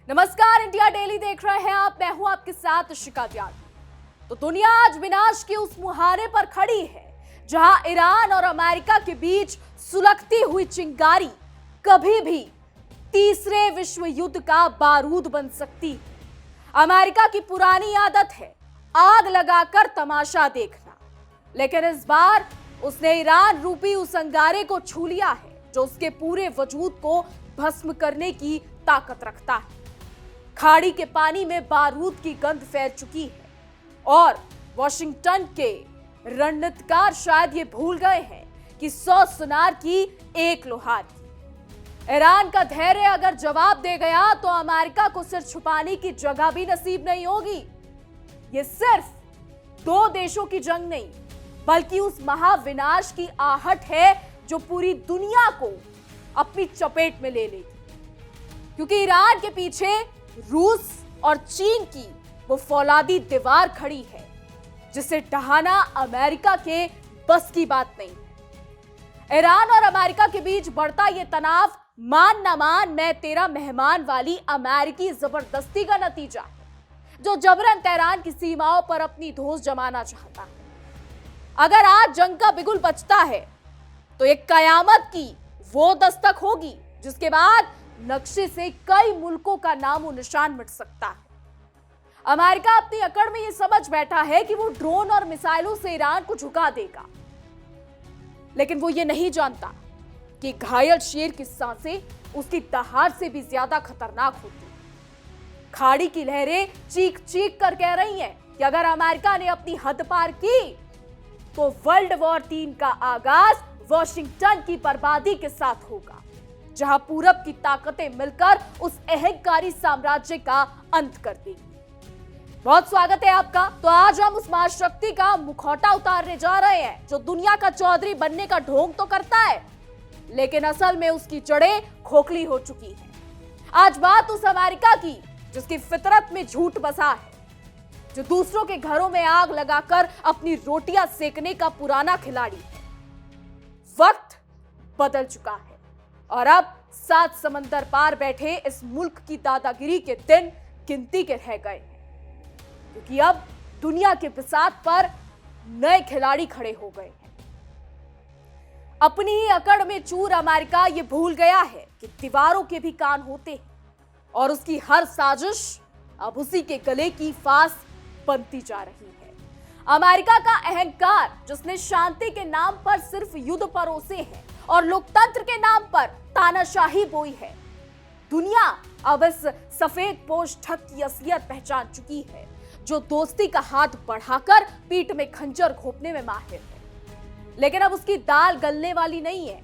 नमस्कार, India daily देख रहे हैं आप। मैं हूं आपके साथ शिका दयाल। तो दुनिया आज विनाश के उस मुहाने पर खड़ी है जहां ईरान और अमेरिका के बीच सुलगती हुई चिंगारी कभी भी तीसरे विश्व युद्ध का बारूद बन सकती है। अमेरिका की पुरानी आदत है आग लगाकर तमाशा देखना, लेकिन इस बार उसने ईरान रूपी उस अंगारे को छू लिया है जो उसके पूरे वजूद को भस्म करने की ताकत रखता है। खाड़ी के पानी में बारूद की गंध फैल चुकी है और वॉशिंगटन के रणनीतिकार शायद ये भूल गए हैं कि 100 सुनार की एक लोहार की। ईरान का धैर्य अगर जवाब दे गया तो अमेरिका को सिर छुपाने की जगह भी नसीब नहीं होगी। ये सिर्फ दो देशों की जंग नहीं, बल्कि उस महाविनाश की आहट है जो पूरी दुनिया को अपनी चपेट में ले लेगी, क्योंकि ईरान के पीछे रूस और चीन की वो फौलादी दीवार खड़ी है जिसे ढहाना अमेरिका के बस की बात नहीं है। ईरान और अमेरिका के बीच बढ़ता ये तनाव मान ना मान मैं तेरा मेहमान वाली अमेरिकी जबरदस्ती का नतीजा है, जो जबरन तेहरान की सीमाओं पर अपनी धौंस जमाना चाहता है। अगर आज जंग का बिगुल बजता है तो एक कयामत की वो दस्तक होगी जिसके बाद नक्शे से कई मुल्कों का नामो निशान मिट सकता है। अमेरिका अपनी अकड़ में यह समझ बैठा है कि वो ड्रोन और मिसाइलों से ईरान को झुका देगा, लेकिन वो ये नहीं जानता कि घायल शेर की सांसें उसकी दहाड़ से भी ज्यादा खतरनाक होती हैं। खाड़ी की लहरें चीख चीख कर कह रही हैं कि अगर अमेरिका ने अपनी हद पार की तो वर्ल्ड वॉर 3 का आगाज वॉशिंगटन की बर्बादी के साथ होगा, जहां पूरब की ताकतें मिलकर उस अहंकारी साम्राज्य का अंत कर देगी। बहुत स्वागत है आपका। तो आज हम उस महाशक्ति का मुखौटा उतारने जा रहे हैं जो दुनिया का चौधरी बनने का ढोंग तो करता है, लेकिन असल में उसकी जड़ें खोखली हो चुकी है। आज बात उस अमेरिका की जिसकी फितरत में झूठ बसा है, जो दूसरों के घरों में आग लगाकर अपनी रोटियां सेकने का पुराना खिलाड़ी है। वक्त बदल चुका है और अब 7 समंदर पार बैठे इस मुल्क की दादागिरी के दिन गिनती के रह गए हैं, क्योंकि अब दुनिया के बिसात पर नए खिलाड़ी खड़े हो गए हैं। अपनी ही अकड़ में चूर अमेरिका ये भूल गया है कि दीवारों के भी कान होते हैं और उसकी हर साजिश अब उसी के गले की फांस बनती जा रही है। अमेरिका का अहंकार, जिसने शांति के नाम पर सिर्फ युद्ध परोसे हैं और लोकतंत्र के नाम पर तानाशाही बोई है, दुनिया अब इस सफेद पोश ठग की असलियत पहचान चुकी है, जो दोस्ती का हाथ बढ़ाकर पीठ में खंजर घोंपने में माहिर है। लेकिन अब उसकी दाल गलने वाली नहीं है,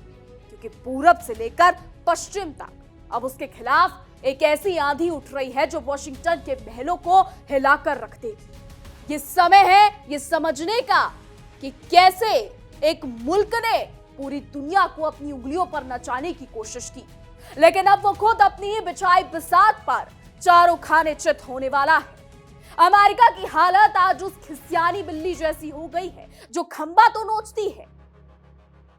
क्योंकि पूरब से लेकर पश्चिम तक अब उसके खिलाफ एक ऐसी आंधी उठ रही है जो वॉशिंगटन के महलों को हिलाकर रख देगी। ये समय है ये समझने का कि कैसे एक मुल्क ने पूरी दुनिया को अपनी उंगलियों पर नचाने की कोशिश की, लेकिन अब वो खुद अपनी ही बिछाई बिसात पर चारों खाने चित होने वाला है। अमेरिका की हालत आज उस खिसियानी बिल्ली जैसी हो गई है जो खंबा तो नोचती है,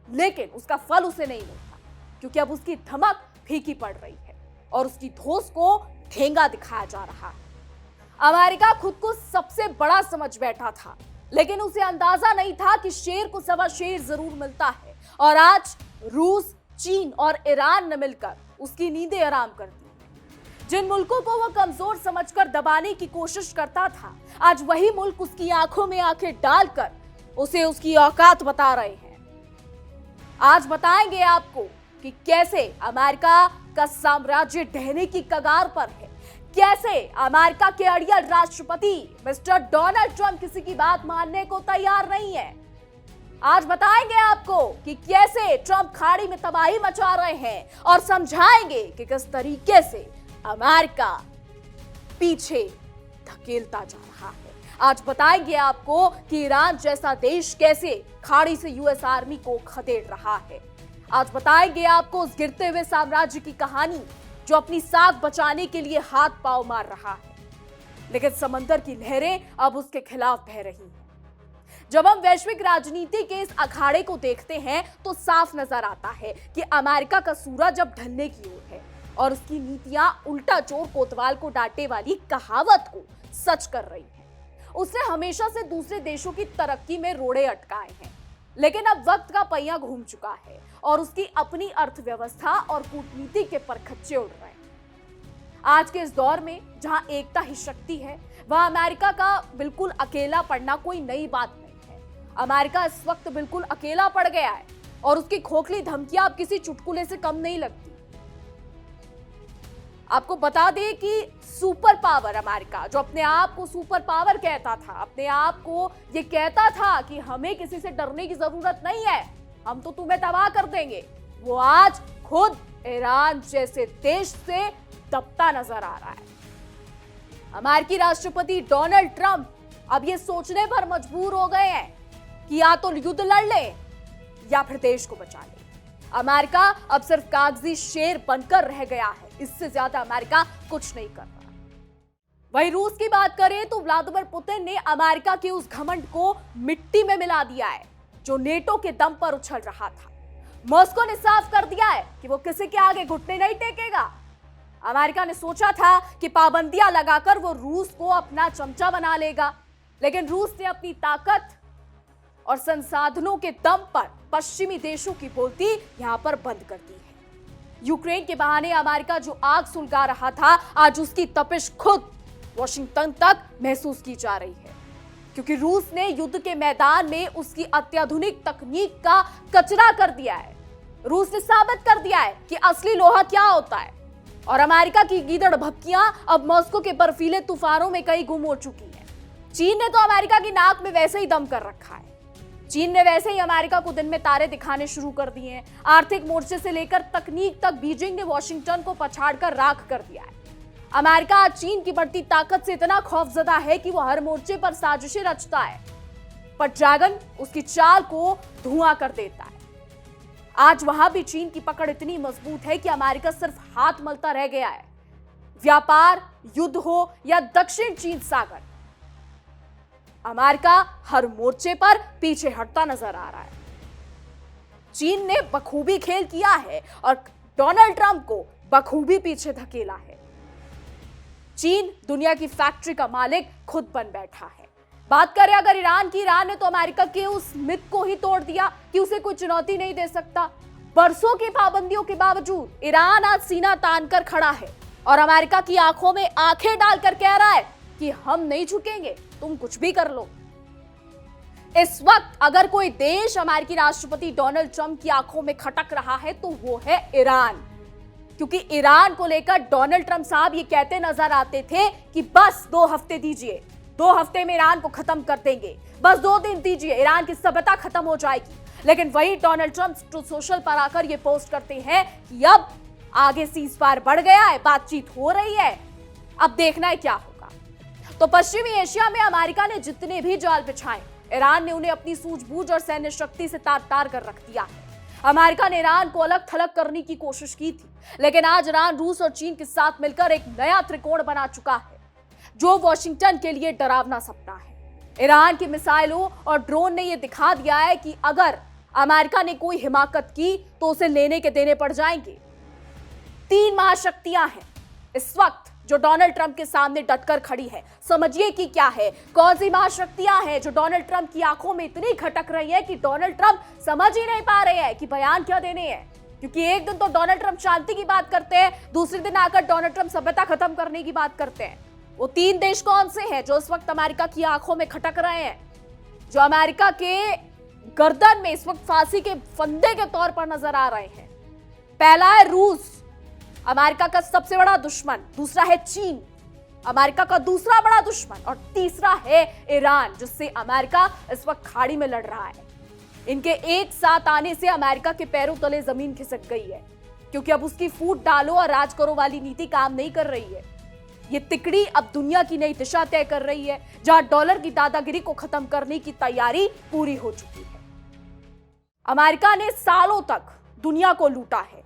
लेकिन उसका फल उसे नहीं मिलता, क्योंकि अब उसकी धमक फीकी पड़ रही है और उसकी धौंस को ठेंगा दिखाया जा रहा है। अमेरिका खुद को सबसे बड़ा समझ बैठा था, लेकिन उसे अंदाजा नहीं था कि शेर को सवा शेर जरूर मिलता है। और आज रूस, चीन और ईरान ने मिलकर उसकी नींदें आराम कर दी। जिन मुल्कों को वह कमजोर समझकर दबाने की कोशिश करता था, आज वही मुल्क उसकी आंखों में आंखें डालकर उसे उसकी औकात बता रहे हैं। आज बताएंगे आपको कि कैसे अमेरिका का साम्राज्य ढहने की कगार पर है, कैसे अमेरिका के अड़ियल राष्ट्रपति मिस्टर डोनाल्ड ट्रंप किसी की बात मानने को तैयार नहीं है। आज बताएंगे आपको कि कैसे ट्रंप खाड़ी में तबाही मचा रहे हैं और समझाएंगे कि किस तरीके से अमेरिका पीछे धकेलता जा रहा है। आज बताएंगे आपको कि ईरान जैसा देश कैसे खाड़ी से यूएस आर्मी को खदेड़ रहा है। आज बताएंगे आपको उस गिरते हुए साम्राज्य की कहानी जो अपनी साख बचाने के लिए हाथ पांव मार रहा है, लेकिन समंदर की लहरें अब उसके खिलाफ बह रही हैं। जब हम वैश्विक राजनीति के इस अखाड़े को देखते हैं तो साफ नजर आता है कि अमेरिका का सूरज अब ढलने की ओर है। और उसकी नीतियां उल्टा चोर कोतवाल को डांटे वाली कहावत को सच कर रही हैं। उसने हमेशा से दूसरे देशों की तरक्की में रोड़े अटकाए हैं, लेकिन अब वक्त का पहिया घूम चुका है और उसकी अपनी अर्थव्यवस्था और कूटनीति के परखच्चे उड़ रहे हैं। आज के इस दौर में जहां एकता ही शक्ति है, वहां अमेरिका का बिल्कुल अकेला पड़ना कोई नई बात नहीं है। अमेरिका इस वक्त बिल्कुल अकेला पड़ गया है और उसकी खोखली धमकियां अब किसी चुटकुले से कम नहीं लगती। आपको बता दें कि सुपर पावर अमेरिका, जो अपने आप को सुपर पावर कहता था, अपने आप को ये कहता था कि हमें किसी से डरने की जरूरत नहीं है, हम तो तुम्हें तबाह कर देंगे, वो आज खुद ईरान जैसे देश से दबता नजर आ रहा है। अमेरिकी राष्ट्रपति डोनाल्ड ट्रंप अब ये सोचने पर मजबूर हो गए हैं कि या तो युद्ध लड़ ले या फिर देश को बचा ले। अमेरिका अब सिर्फ कागजी शेर बनकर रह गया है, इससे ज्यादा अमेरिका कुछ नहीं कर रहा। वहीं रूस की बात करें तो व्लादिमीर पुतिन ने अमेरिका के उस घमंड को मिट्टी में मिला दिया है जो नेटो के दम पर उछल रहा था। मॉस्को ने साफ कर दिया है कि वो किसी के आगे घुटने नहीं टेकेगा। अमेरिका ने सोचा था कि पाबंदियां लगाकर वो रूस को अपना चमचा बना लेगा, लेकिन रूस ने अपनी ताकत और संसाधनों के दम पर पश्चिमी देशों की बोलती यहां पर बंद कर दी है। यूक्रेन के बहाने अमेरिका जो आग सुलगा रहा था, आज उसकी तपिश खुद वॉशिंगटन तक महसूस की जा रही है, क्योंकि रूस ने युद्ध के मैदान में उसकी अत्याधुनिक तकनीक का कचरा कर दिया है। रूस ने साबित कर दिया है कि असली लोहा क्या होता है और अमेरिका की गीदड़ भपकियां अब मॉस्को के बर्फीले तूफानों में कहीं गुम हो चुकी हैं। चीन ने तो अमेरिका की नाक में वैसे ही दम कर रखा है। चीन ने वैसे ही अमेरिका को दिन में तारे दिखाने शुरू कर दिए हैं। आर्थिक मोर्चे से लेकर तकनीक तक बीजिंग ने वॉशिंगटन को पछाड़कर राख कर दिया है। अमेरिका आज चीन की बढ़ती ताकत से इतना खौफजदा है कि वो हर मोर्चे पर साजिशें रचता है, पर ड्रैगन उसकी चाल को धुआं कर देता है। आज वहां भी चीन की पकड़ इतनी मजबूत है कि अमेरिका सिर्फ हाथ मलता रह गया है। व्यापार, युद्ध हो या दक्षिण चीन सागर, अमेरिका हर मोर्चे पर पीछे हटता नजर आ रहा है। चीन ने बखूबी खेल किया है और डोनाल्ड ट्रंप को बखूबी पीछे धकेला है। चीन दुनिया की फैक्ट्री का मालिक खुद बन बैठा है। बात करें अगर ईरान की, ईरान ने तो अमेरिका के उस मिथ को ही तोड़ दिया कि उसे कोई चुनौती नहीं दे सकता। बरसों की पाबंदियों के बावजूद ईरान आज सीना तान कर खड़ा है और अमेरिका की आंखों में आंखें डालकर कह रहा है कि हम नहीं झुकेंगे, तुम कुछ भी कर लो। इस वक्त अगर कोई देश अमेरिकी राष्ट्रपति डोनाल्ड ट्रंप की आंखों में खटक रहा है तो वो है ईरान, क्योंकि ईरान को लेकर डोनाल्ड ट्रंप साहब ये कहते नजर आते थे कि बस 2 हफ्ते दीजिए, 2 हफ्ते में ईरान को खत्म कर देंगे, बस 2 दिन दीजिए, ईरान की सभ्यता खत्म हो जाएगी। लेकिन वही डोनाल्ड ट्रंप ट्रुथ सोशल पर आकर ये पोस्ट करते हैं कि अब आगे सीज़फायर बढ़ गया है, बातचीत हो रही है, अब देखना है क्या होगा। तो पश्चिमी एशिया में अमेरिका ने जितने भी जाल बिछाए, ईरान ने उन्हें अपनी सूझबूझ और सैन्य शक्ति से तार तार कर रख दिया है। अमेरिका ने ईरान को अलग थलग करने की कोशिश की थी, लेकिन आज ईरान रूस और चीन के साथ मिलकर एक नया त्रिकोण बना चुका है जो वॉशिंगटन के लिए डरावना सपना है। ईरान की मिसाइलों और ड्रोन ने यह दिखा दिया है कि अगर अमेरिका ने कोई हिमाकत की तो उसे लेने के देने पड़ जाएंगे। 3 महाशक्तियां हैं इस वक्त जो डोनाल्ड ट्रंप के सामने डटकर खड़ी है। समझिए कि क्या है, कौन सी महाशक्तियां हैं जो डोनाल्ड ट्रंप की आंखों में इतनी खटक रही है कि डोनाल्ड ट्रंप समझ ही नहीं पा रहे हैं कि बयान क्या देने हैं। क्योंकि एक दिन तो डोनाल्ड ट्रंप शांति की बात करते हैं, दूसरे दिन आकर डोनाल्ड ट्रंप सभ्यता खत्म करने की बात करते हैं। वो 3 देश कौन से हैं जो इस वक्त अमेरिका की आंखों में खटक रहे हैं, जो अमेरिका के गर्दन में इस वक्त फांसी के फंदे के तौर पर नजर आ रहे हैं? पहला है रूस, अमेरिका का सबसे बड़ा दुश्मन। दूसरा है चीन, अमेरिका का दूसरा बड़ा दुश्मन। और तीसरा है ईरान, जिससे अमेरिका इस वक्त खाड़ी में लड़ रहा है। इनके एक साथ आने से अमेरिका के पैरों तले जमीन खिसक गई है, क्योंकि अब उसकी फूट डालो और राज करो वाली नीति काम नहीं कर रही है। ये तिकड़ी अब दुनिया की नई दिशा तय कर रही है, जहां डॉलर की दादागिरी को खत्म करने की तैयारी पूरी हो चुकी है। अमेरिका ने सालों तक दुनिया को लूटा है,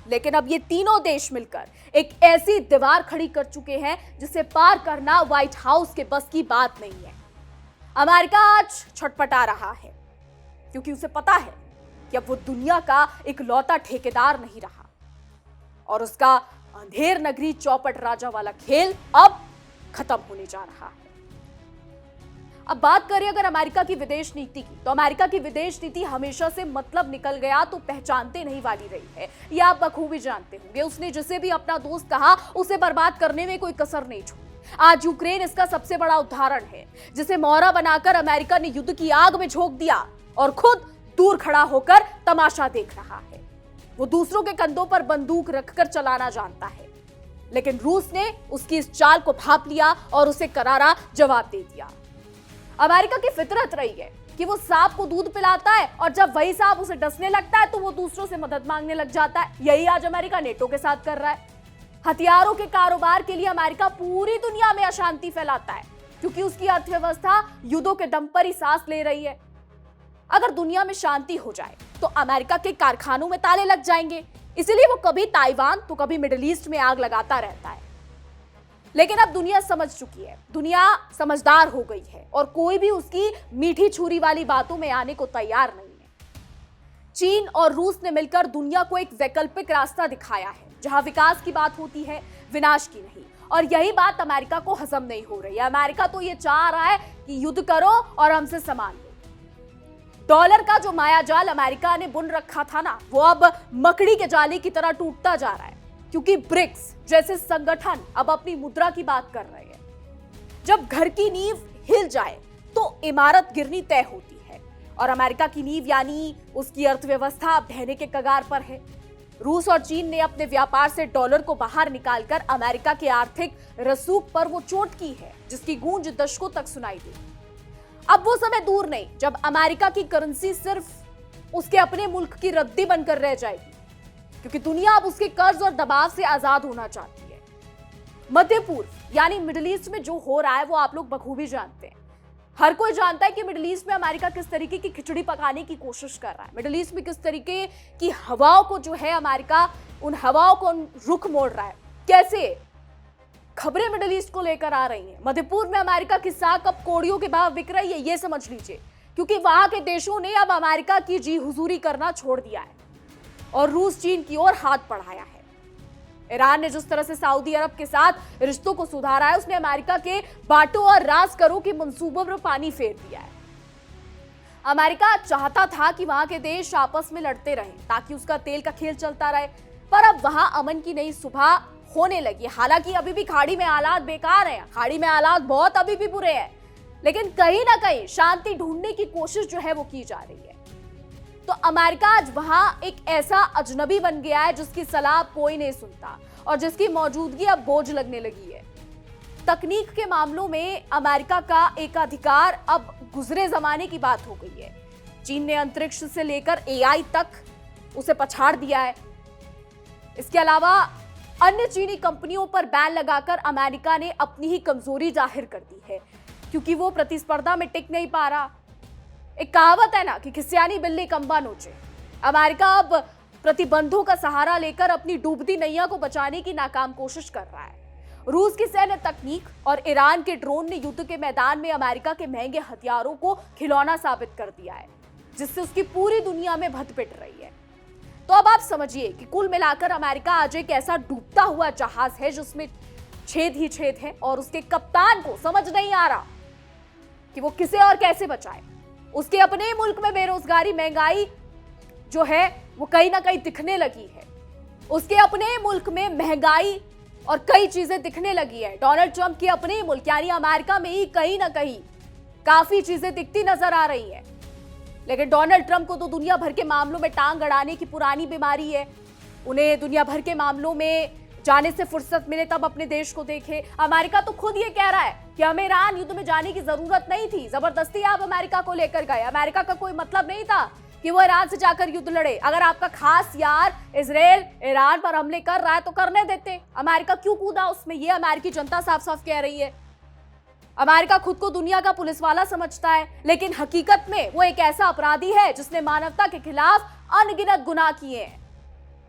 लेकिन अब ये तीनों देश मिलकर एक ऐसी दीवार खड़ी कर चुके हैं जिसे पार करना व्हाइट हाउस के बस की बात नहीं है। अमेरिका आज छटपटा रहा है, क्योंकि उसे पता है कि अब वो दुनिया का इकलौता ठेकेदार नहीं रहा और उसका अंधेर नगरी चौपट राजा वाला खेल अब खत्म होने जा रहा है। अब बात करें अगर अमेरिका की विदेश नीति की, तो अमेरिका की विदेश नीति हमेशा से मतलब निकल गया तो पहचानते नहीं वाली रही है। यह आप बखूबी जानते होंगे। उसने जिसे भी अपना दोस्त कहा उसे बर्बाद करने में कोई कसर नहीं छोड़ी। आज यूक्रेन इसका सबसे बड़ा उदाहरण है, जिसे मोहरा बनाकर अमेरिका ने युद्ध की आग में झोंक दिया और खुद दूर खड़ा होकर तमाशा देख रहा है। वो दूसरों के कंधों पर बंदूक रखकर चलाना जानता है, लेकिन रूस ने उसकी इस चाल को भांप लिया और उसे करारा जवाब दे दिया। अमेरिका की फितरत रही है कि वो सांप को दूध पिलाता है और जब वही सांप उसे डसने लगता है तो वो दूसरों से मदद मांगने लग जाता है। यही आज अमेरिका नेटो के साथ कर रहा है। हथियारों के कारोबार के लिए अमेरिका पूरी दुनिया में अशांति फैलाता है, क्योंकि उसकी अर्थव्यवस्था युद्धों के दम पर ही सांस ले रही है। अगर दुनिया में शांति हो जाए तो अमेरिका के कारखानों में ताले लग जाएंगे, इसीलिए वो कभी ताइवान तो कभी मिडिल ईस्ट में आग लगाता रहता है। लेकिन अब दुनिया समझ चुकी है, दुनिया समझदार हो गई है और कोई भी उसकी मीठी छुरी वाली बातों में आने को तैयार नहीं है। चीन और रूस ने मिलकर दुनिया को एक वैकल्पिक रास्ता दिखाया है, जहां विकास की बात होती है, विनाश की नहीं। और यही बात अमेरिका को हजम नहीं हो रही है। अमेरिका तो ये चाह रहा है कि युद्ध करो और हमसे सामान लो। डॉलर का जो मायाजाल अमेरिका ने बुन रखा था ना, वो अब मकड़ी के जाले की तरह टूटता जा रहा है, क्योंकि ब्रिक्स जैसे संगठन अब अपनी मुद्रा की बात कर रहे हैं। जब घर की नींव हिल जाए तो इमारत गिरनी तय होती है, और अमेरिका की नींव यानी उसकी अर्थव्यवस्था अब ढहने के कगार पर है। रूस और चीन ने अपने व्यापार से डॉलर को बाहर निकालकर अमेरिका के आर्थिक रसूख पर वो चोट की है, जिसकी गूंज दशकों तक सुनाई दी। अब वो समय दूर नहीं जब अमेरिका की करेंसी सिर्फ उसके अपने मुल्क की रद्दी बनकर रह जाएगी, क्योंकि दुनिया अब उसके कर्ज और दबाव से आजाद होना चाहती है। मध्य पूर्व यानी मिडिल ईस्ट में जो हो रहा है वो आप लोग बखूबी जानते हैं। हर कोई जानता है कि मिडिल ईस्ट में अमेरिका किस तरीके की खिचड़ी पकाने की कोशिश कर रहा है। मिडिल ईस्ट में किस तरीके की हवाओं को जो है अमेरिका उन हवाओं को रुख मोड़ रहा है। कैसे खबरें मिडिल ईस्ट को लेकर आ रही हैं। मध्य पूर्व में अमेरिका की साख अब कोड़ियों के भाव बिक रही है, ये समझ लीजिए, क्योंकि वहां के देशों ने अब अमेरिका की जी हुजूरी करना छोड़ दिया है और रूस चीन की ओर हाथ बढ़ाया है। ईरान ने जिस तरह से सऊदी अरब के साथ रिश्तों को सुधारा है, उसने अमेरिका के बांटो और राज करो के मंसूबों पर पानी फेर दिया है। अमेरिका चाहता था कि वहां के देश आपस में लड़ते रहें ताकि उसका तेल का खेल चलता रहे, पर अब वहां अमन की नई सुबह होने लगी। हालांकि अभी भी खाड़ी में हालात बेकार हैं, खाड़ी में हालात बहुत अभी भी बुरे हैं, लेकिन कहीं ना कहीं शांति ढूंढने की कोशिश जो है वो की जा रही है। तो अमेरिका आज वहां एक ऐसा अजनबी बन गया है जिसकी सलाह कोई नहीं सुनता और जिसकी मौजूदगी अब बोझ लगने लगी है। तकनीक के मामलों में अमेरिका का एकाधिकार अब गुजरे जमाने की बात हो गई है। चीन ने अंतरिक्ष से लेकर एआई तक उसे पछाड़ दिया है। इसके अलावा अन्य चीनी कंपनियों पर बैन लगाकर अमेरिका ने अपनी ही कमजोरी जाहिर कर दी है, क्योंकि वो प्रतिस्पर्धा में टिक नहीं पा रहा। एक कहावत है ना कि खिसियानी बिल्ली कंबा नोचे। अमेरिका अब प्रतिबंधों का सहारा लेकर अपनी डूबती नैया को बचाने की नाकाम कोशिश कर रहा है। रूस की सैन्य तकनीक और ईरान के ड्रोन ने युद्ध के मैदान में अमेरिका के महंगे हथियारों को खिलौना साबित कर दिया है, जिससे उसकी पूरी दुनिया में भद पिट रही है। तो अब आप समझिए कि कुल मिलाकर अमेरिका आज एक ऐसा डूबता हुआ जहाज है जिसमें छेद ही छेद है और उसके कप्तान को समझ नहीं आ रहा कि वो किसे और कैसे बचाए। उसके अपने मुल्क में बेरोजगारी, महंगाई जो है वो कहीं ना कहीं दिखने लगी है। उसके अपने मुल्क में महंगाई और कई चीजें दिखने लगी है। डोनाल्ड ट्रंप के अपने मुल्क यानी अमेरिका में ही कहीं ना कहीं काफी चीजें दिखती नजर आ रही हैं। लेकिन डोनाल्ड ट्रंप को तो दुनिया भर के मामलों में टांग अड़ाने की पुरानी बीमारी है। उन्हें दुनिया भर के मामलों में जाने से फुर्सत मिले तब अपने देश को देखे। अमेरिका तो खुद ये कह रहा है कि हमें ईरान युद्ध में जाने की जरूरत नहीं थी, जबरदस्ती आप अमेरिका को लेकर गए। अमेरिका का कोई मतलब नहीं था कि वो ईरान से जाकर युद्ध लड़े। अगर आपका खास यार इजराइल ईरान पर हमले कर रहा है तो करने देते। अमेरिका क्यों कूदा उसमें, ये अमेरिकी जनता साफ साफ कह रही है। अमेरिका खुद को दुनिया का पुलिस वाला समझता है, लेकिन हकीकत में वो एक ऐसा अपराधी है जिसने मानवता के खिलाफ अनगिनत गुनाह किए हैं।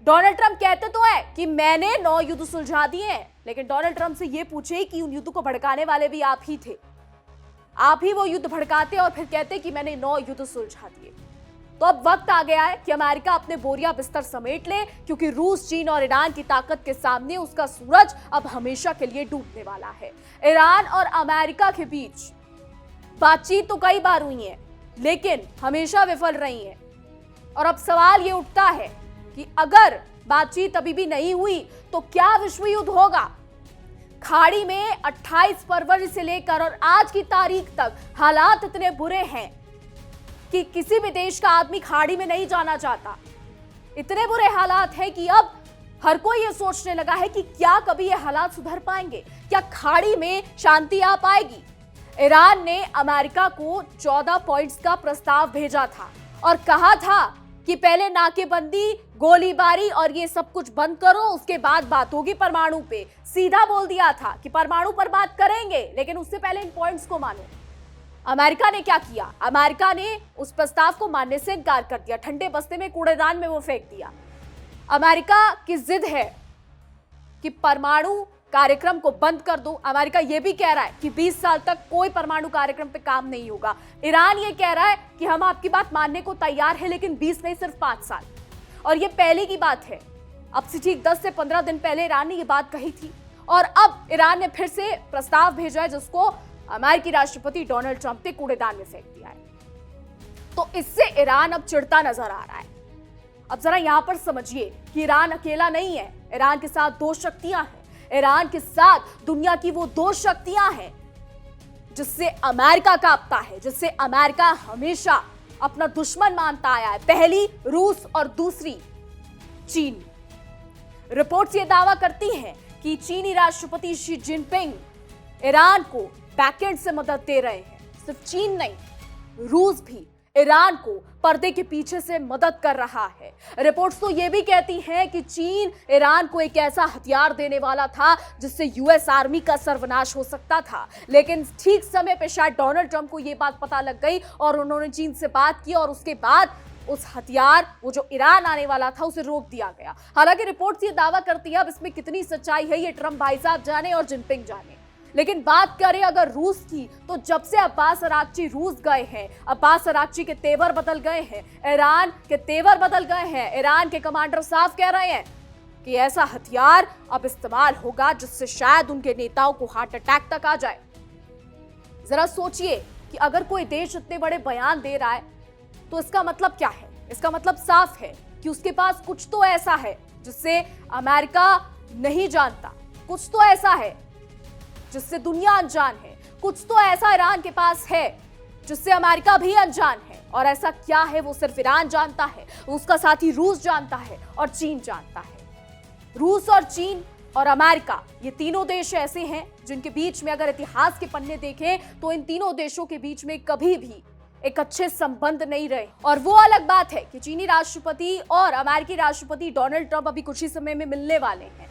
डोनाल्ड ट्रंप कहते तो है कि मैंने 9 युद्ध सुलझा दिए हैं, लेकिन डोनाल्ड ट्रंप से ये पूछे कि उन युद्ध को भड़काने वाले भी आप ही थे। आप ही वो युद्ध भड़काते और फिर कहते कि मैंने 9 युद्ध सुलझा दिए। तो अब वक्त आ गया है कि अमेरिका अपने बोरिया बिस्तर समेट ले, क्योंकि रूस, चीन और ईरान की ताकत के सामने उसका सूरज अब हमेशा के लिए डूबने वाला है। ईरान और अमेरिका के बीच बातचीत तो कई बार हुई है, लेकिन हमेशा विफल रही है। और अब सवाल ये उठता है कि अगर बातचीत अभी भी नहीं हुई तो क्या विश्व युद्ध होगा? खाड़ी में 28 फरवरी से लेकर और आज की तारीख तक हालात इतने बुरे हैं कि किसी भी देश का आदमी खाड़ी में नहीं जाना चाहता। इतने बुरे हालात हैं कि अब हर कोई ये सोचने लगा है कि क्या कभी ये हालात सुधर पाएंगे, क्या खाड़ी में शांति आ पाएगी। ईरान ने अमेरिका को 14 पॉइंट्स का प्रस्ताव भेजा था और कहा था कि पहले नाकेबंदी, गोलीबारी और ये सब कुछ बंद करो, उसके बाद बात होगी परमाणु पे। सीधा बोल दिया था कि परमाणु पर बात करेंगे, लेकिन उससे पहले इन पॉइंट्स को मानो। अमेरिका ने क्या किया? अमेरिका ने उस प्रस्ताव को मानने से इनकार कर दिया, ठंडे बस्ते में, कूड़ेदान में वो फेंक दिया। अमेरिका की जिद है कि परमाणु कार्यक्रम को बंद कर दो। अमेरिका ये भी कह रहा है कि 20 साल तक कोई परमाणु कार्यक्रम पे काम नहीं होगा। ईरान ये कह रहा है कि हम आपकी बात मानने को तैयार है, लेकिन 20 नहीं, सिर्फ 5 साल। और ये पहले की बात है, अब से ठीक 10 से 15 दिन पहले ईरान ने ये बात कही थी और अब ईरान ने फिर से प्रस्ताव भेजा है, जिसको अमेरिकी राष्ट्रपति डोनाल्ड ट्रंप ने कूड़ेदान में फेंक दिया है। तो इससे ईरान अब चिढ़ता नजर आ रहा है। अब जरा यहां पर समझिए कि ईरान अकेला नहीं है, ईरान के साथ 2 शक्तियां हैं। ईरान के साथ दुनिया की वो 2 शक्तियां हैं जिससे अमेरिका कांपता है, जिससे अमेरिका हमेशा अपना दुश्मन मानता आया है। पहली रूस और दूसरी चीन। रिपोर्ट्स ये दावा करती हैं कि चीनी राष्ट्रपति शी जिनपिंग ईरान को बैकएंड से मदद दे रहे हैं। सिर्फ चीन नहीं, रूस भी ईरान को पर्दे के पीछे से मदद कर रहा है। रिपोर्ट्स तो यह भी कहती हैं कि चीन ईरान को एक ऐसा हथियार देने वाला था जिससे यूएस आर्मी का सर्वनाश हो सकता था, लेकिन ठीक समय पे शायद डोनाल्ड ट्रंप को यह बात पता लग गई और उन्होंने चीन से बात की और उसके बाद उस हथियार, वो जो ईरान आने वाला था, उसे रोक दिया गया। हालांकि रिपोर्ट्स ये दावा करती है, अब इसमें कितनी सच्चाई है ये ट्रंप भाई साहब जाने और जिनपिंग जाने। लेकिन बात करें अगर रूस की, तो जब से अब्बास अराक्ची रूस गए हैं, अब्बास अराक्ची के तेवर बदल गए हैं, ईरान के तेवर बदल गए हैं। ईरान के कमांडर साफ कह रहे हैं कि ऐसा हथियार अब इस्तेमाल होगा जिससे शायद उनके नेताओं को हार्ट अटैक तक आ जाए। जरा सोचिए कि अगर कोई देश इतने बड़े बयान दे रहा है तो इसका मतलब क्या है? इसका मतलब साफ है कि उसके पास कुछ तो ऐसा है जिससे अमेरिका नहीं जानता, कुछ तो ऐसा है जिससे दुनिया अनजान है, कुछ तो ऐसा ईरान के पास है जिससे अमेरिका भी अनजान है। और ऐसा क्या है वो सिर्फ ईरान जानता है, उसका साथी रूस जानता है और चीन जानता है। रूस और चीन और अमेरिका, ये तीनों देश ऐसे हैं जिनके बीच में अगर इतिहास के पन्ने देखें तो इन तीनों देशों के बीच में कभी भी एक अच्छे संबंध नहीं रहे। और वो अलग बात है कि चीनी राष्ट्रपति और अमेरिकी राष्ट्रपति डोनाल्ड ट्रंप अभी कुछ ही समय में मिलने वाले हैं।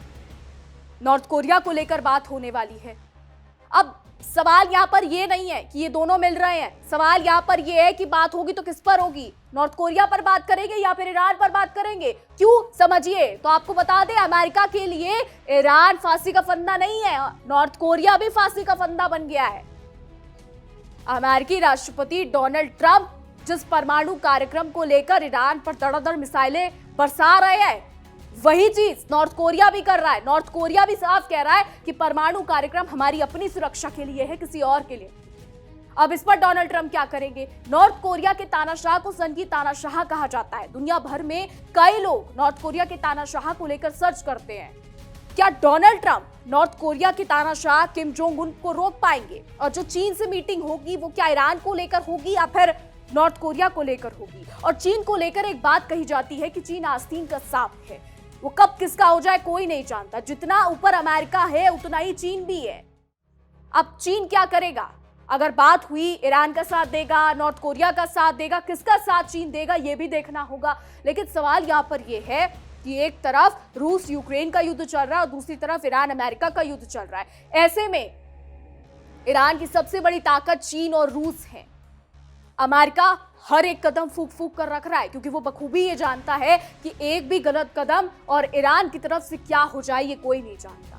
नॉर्थ कोरिया को लेकर बात होने वाली है। अब सवाल यहाँ पर ये नहीं है कि ये दोनों मिल रहे हैं, सवाल यहाँ पर ये है कि बात होगी तो किस पर होगी? नॉर्थ कोरिया पर बात करेंगे या फिर ईरान पर बात करेंगे? क्यों, समझिए। तो आपको बता दें, अमेरिका के लिए ईरान फांसी का फंदा नहीं है, नॉर्थ कोरिया भी फांसी का फंदा बन गया है। अमेरिकी राष्ट्रपति डोनाल्ड ट्रंप जिस परमाणु कार्यक्रम को लेकर ईरान पर धड़ाधड़ मिसाइलें बरसा रहे हैं, वही चीज नॉर्थ कोरिया भी कर रहा है। नॉर्थ कोरिया भी साफ कह रहा है कि परमाणु कार्यक्रम हमारी अपनी सुरक्षा के लिए है, किसी और के लिए। अब इस पर डोनाल्ड ट्रंप क्या करेंगे? नॉर्थ कोरिया के तानाशाह को सन की तानाशाह कहा जाता है। दुनिया भर में कई लोग नॉर्थ कोरिया के तानाशाह को लेकर सर्च करते हैं। क्या डोनाल्ड ट्रंप नॉर्थ कोरिया के तानाशाह किम जोंग उन को रोक पाएंगे? और जो चीन से मीटिंग होगी वो क्या ईरान को लेकर होगी या फिर नॉर्थ कोरिया को लेकर होगी? और चीन को लेकर एक बात कही जाती है कि चीन आस्तीन का सांप है, वो कब किसका हो जाए कोई नहीं जानता। जितना ऊपर अमेरिका है उतना ही चीन भी है। अब चीन क्या करेगा? अगर बात हुई, ईरान का साथ देगा, नॉर्थ कोरिया का साथ देगा, किसका साथ चीन देगा ये भी देखना होगा। लेकिन सवाल यहाँ पर यह है कि एक तरफ रूस यूक्रेन का युद्ध चल रहा है और दूसरी तरफ ईरान अमेरिका का युद्ध चल रहा है। ऐसे में ईरान की सबसे बड़ी ताकत चीन और रूस है। अमेरिका हर एक कदम फूक फूक कर रख रहा है, क्योंकि वो बखूबी ये जानता है कि एक भी गलत कदम और ईरान की तरफ से क्या हो जाए ये कोई नहीं जानता।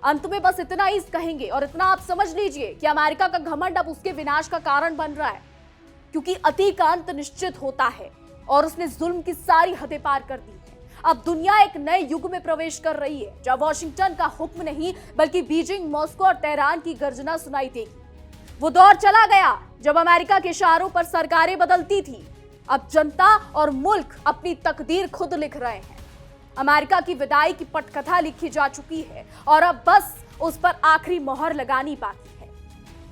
अंत में बस इतना ही कहेंगे और इतना आप समझ लीजिए कि अमेरिका का घमंड अब उसके विनाश का कारण बन रहा है, क्योंकि अति का अंत निश्चित होता है। और उसने जुल्म की सारी हदें पार कर दी है। अब दुनिया एक नए युग में प्रवेश कर रही है, जहां वॉशिंगटन का हुक्म नहीं बल्कि बीजिंग, मॉस्को और तेहरान की गर्जना सुनाई देगी। वो दौर चला गया जब अमेरिका के इशारों पर सरकारें बदलती थी। अब जनता और मुल्क अपनी तकदीर खुद लिख रहे हैं। अमेरिका की विदाई की पटकथा लिखी जा चुकी है और अब बस उस पर आखिरी मोहर लगानी बाकी है।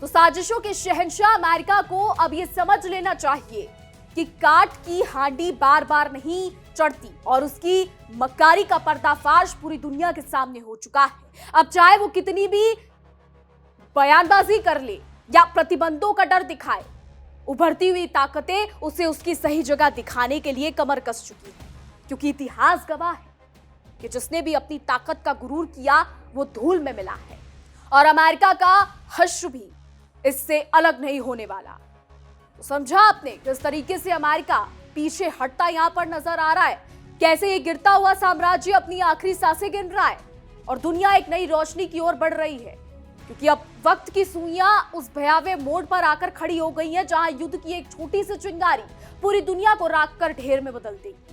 तो साजिशों के शहंशाह अमेरिका को अब यह समझ लेना चाहिए कि काट की हांडी बार बार नहीं चढ़ती और उसकी मक्कारी का पर्दाफाश पूरी दुनिया के सामने हो चुका है। अब चाहे वो कितनी भी बयानबाजी कर ले या प्रतिबंधों का डर दिखाए, उभरती हुई ताकतें उसे उसकी सही जगह दिखाने के लिए कमर कस चुकी है, क्योंकि इतिहास गवाह है कि जिसने भी अपनी ताकत का गुरूर किया वो धूल में मिला है। और अमेरिका का हश्र भी इससे अलग नहीं होने वाला। तो समझा आपने किस तरीके से अमेरिका पीछे हटता यहां पर नजर आ रहा है, कैसे ये गिरता हुआ साम्राज्य अपनी आखिरी सांसें गिन रहा है और दुनिया एक नई रोशनी की ओर बढ़ रही है, क्योंकि अब वक्त की सुइयां उस भयावह मोड़ पर आकर खड़ी हो गई हैं जहां युद्ध की एक छोटी सी चिंगारी पूरी दुनिया को राख कर ढेर में बदल देगी।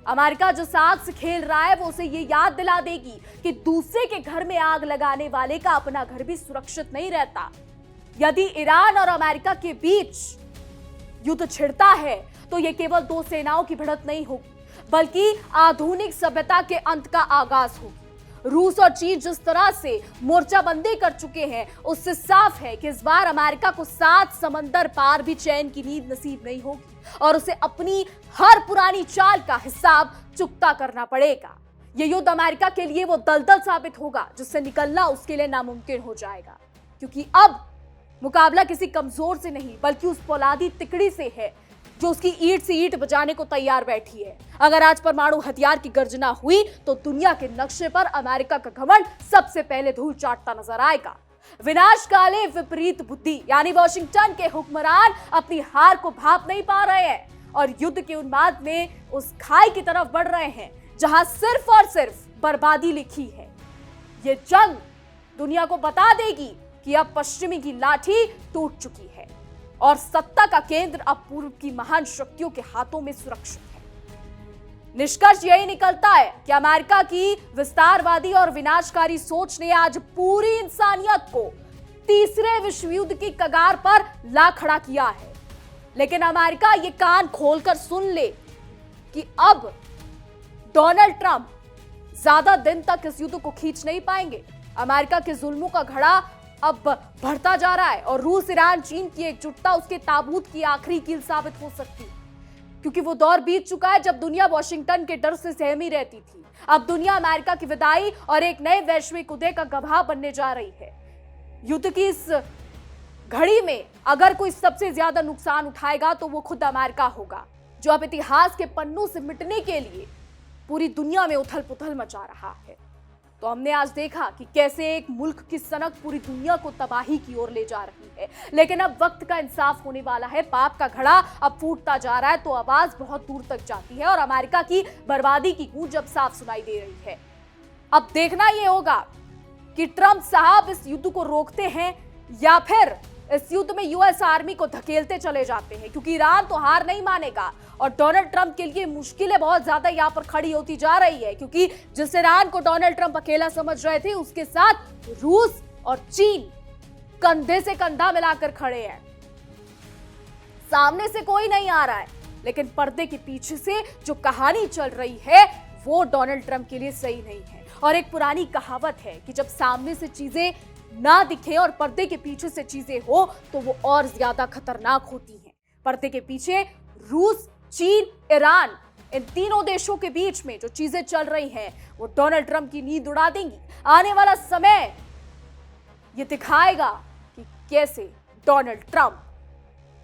अमेरिका जिस आग से खेल रहा है वो उसे ये याद दिला देगी कि दूसरे के घर में आग लगाने वाले का अपना घर भी सुरक्षित नहीं रहता। यदि ईरान और अमेरिका के बीच युद्ध छिड़ता है तो यह केवल दो सेनाओं की भिड़ंत नहीं होगी, बल्कि आधुनिक सभ्यता के अंत का आगाज होगी। रूस और चीन जिस तरह से मोर्चाबंदी कर चुके हैं, उससे साफ है कि इस बार अमेरिका को 7 समंदर पार भी चैन की नींद नसीब नहीं होगी और उसे अपनी हर पुरानी चाल का हिसाब चुकता करना पड़ेगा। यह युद्ध अमेरिका के लिए वो दलदल साबित होगा जिससे निकलना उसके लिए नामुमकिन हो जाएगा, क्योंकि अब मुकाबला किसी कमजोर से नहीं बल्कि उस फौलादी तिकड़ी से है जो उसकी ईंट से ईंट बजाने को तैयार बैठी है। अगर आज परमाणु हथियार की गर्जना हुई तो दुनिया के नक्शे पर अमेरिका का घमंड सबसे पहले धूल चाटता नजर आएगा। विनाश काले विपरीत बुद्धि यानी वॉशिंगटन के हुक्मरान अपनी हार को भाप नहीं पा रहे हैं और युद्ध के उन्माद में उस खाई की तरफ बढ़ रहे हैं जहां सिर्फ और सिर्फ बर्बादी लिखी है। ये जंग दुनिया को बता देगी कि अब पश्चिमी की लाठी टूट चुकी है और सत्ता का केंद्र अब पूर्व की महान शक्तियों के हाथों में सुरक्षित है। निष्कर्ष यही निकलता है कि अमेरिका की विस्तारवादी और विनाशकारी सोच ने आज पूरी इंसानियत को तीसरे विश्व युद्ध की कगार पर ला खड़ा किया है। लेकिन अमेरिका ये कान खोलकर सुन ले कि अब डोनाल्ड ट्रंप ज्यादा दिन तक इस युद्ध को खींच नहीं पाएंगे। अमेरिका के जुल्मों का घड़ा अब बढ़ता जा रहा है और रूस, ईरान, चीन की एकजुटता उसके ताबूत की आखिरी कील साबित हो सकती है, क्योंकि वो दौर बीत चुका है जब दुनिया वॉशिंगटन के डर से सहमी रहती थी। अब दुनिया अमेरिका की विदाई और एक नए वैश्विक उदय का गवाह बनने जा रही है। युद्ध की इस घड़ी में अगर कोई सबसे ज्यादा नुकसान उठाएगा तो वो खुद अमेरिका होगा, जो अब इतिहास के पन्नों से मिटने के लिए पूरी दुनिया में उथल पुथल मचा रहा है। तो हमने आज देखा कि कैसे एक मुल्क की सनक पूरी दुनिया को तबाही की ओर ले जा रही है, लेकिन अब वक्त का इंसाफ होने वाला है। पाप का घड़ा अब फूटता जा रहा है तो आवाज बहुत दूर तक जाती है और अमेरिका की बर्बादी की गूंज अब साफ सुनाई दे रही है। अब देखना यह होगा कि ट्रंप साहब इस युद्ध को रोकते हैं या फिर इस युद्ध में यूएस आर्मी को धकेलते चले जाते हैं, क्योंकि ईरान तो हार नहीं मानेगा और डोनाल्ड ट्रंप के लिए मुश्किलें बहुत ज्यादा यहां पर खड़ी होती जा रही है, क्योंकि जिस ईरान को डोनाल्ड ट्रंप अकेला समझ रहे थे उसके साथ रूस और चीन कंधे से कंधा मिलाकर खड़े हैं। सामने से कोई नहीं आ रहा है, लेकिन पर्दे के पीछे से जो कहानी चल रही है वो डोनाल्ड ट्रंप के लिए सही नहीं है। और एक पुरानी कहावत है कि जब सामने से चीजें ना दिखे और पर्दे के पीछे से चीजें हो तो वो और ज्यादा खतरनाक होती हैं। पर्दे के पीछे रूस, चीन, ईरान, इन तीनों देशों के बीच में जो चीजें चल रही हैं वो डोनाल्ड ट्रंप की नींद उड़ा देंगी। आने वाला समय ये दिखाएगा कि कैसे डोनाल्ड ट्रंप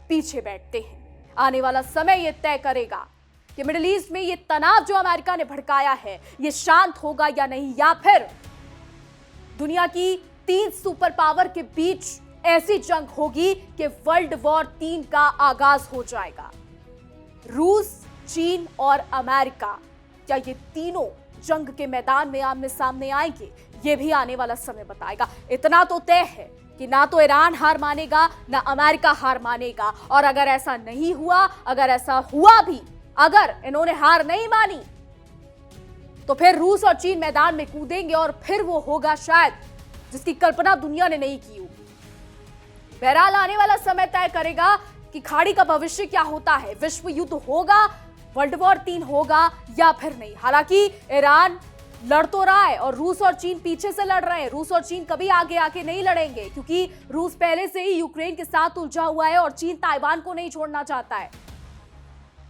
पीछे बैठते हैं। आने वाला समय ये तय करेगा कि मिडिल ईस्ट में ये तनाव जो अमेरिका ने भड़काया है ये शांत होगा या नहीं, या फिर दुनिया की 3 सुपर पावर के बीच ऐसी जंग होगी कि वर्ल्ड वॉर 3 का आगाज हो जाएगा। रूस, चीन और अमेरिका, क्या ये तीनों जंग के मैदान में आमने सामने आएंगे, ये भी आने वाला समय बताएगा। इतना तो तय है कि ना तो ईरान हार मानेगा ना अमेरिका हार मानेगा, और अगर ऐसा नहीं हुआ, अगर ऐसा हुआ भी अगर इन्होंने हार नहीं मानी तो फिर रूस और चीन मैदान में कूदेंगे और फिर वो होगा शायद जिसकी कल्पना दुनिया ने नहीं की होगी। बहरहाल आने वाला समय तय करेगा कि खाड़ी का भविष्य क्या होता है, विश्व युद्ध होगा, वर्ल्ड वॉर 3 होगा या फिर नहीं। हालांकि ईरान लड़ तो रहा है और रूस और चीन पीछे से लड़ रहे हैं। रूस और चीन कभी आगे आके नहीं लड़ेंगे क्योंकि रूस पहले से ही यूक्रेन के साथ उलझा हुआ है और चीन ताइवान को नहीं छोड़ना चाहता है।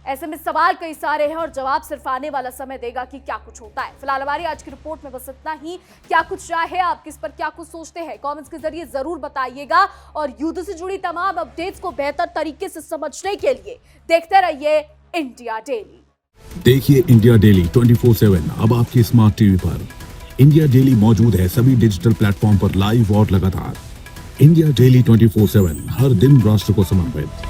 ऐसे में सवाल कई सारे हैं और जवाब सिर्फ आने वाला समय देगा कि क्या कुछ होता है। फिलहाल हमारी आज की रिपोर्ट में बस इतना ही। क्या कुछ राय है, आप किस पर क्या कुछ सोचते हैं, कमेंट्स के जरिए जरूर बताइएगा। और युद्ध से जुड़ी तमाम अपडेट्स को बेहतर तरीके से समझने के लिए देखते रहिए इंडिया डेली। देखिए इंडिया डेली 24/7 अब आपके स्मार्ट टीवी पर। इंडिया डेली मौजूद है सभी डिजिटल प्लेटफॉर्म पर लाइव और लगातार। इंडिया डेली 24/7 हर दिन राष्ट्र को समर्पित।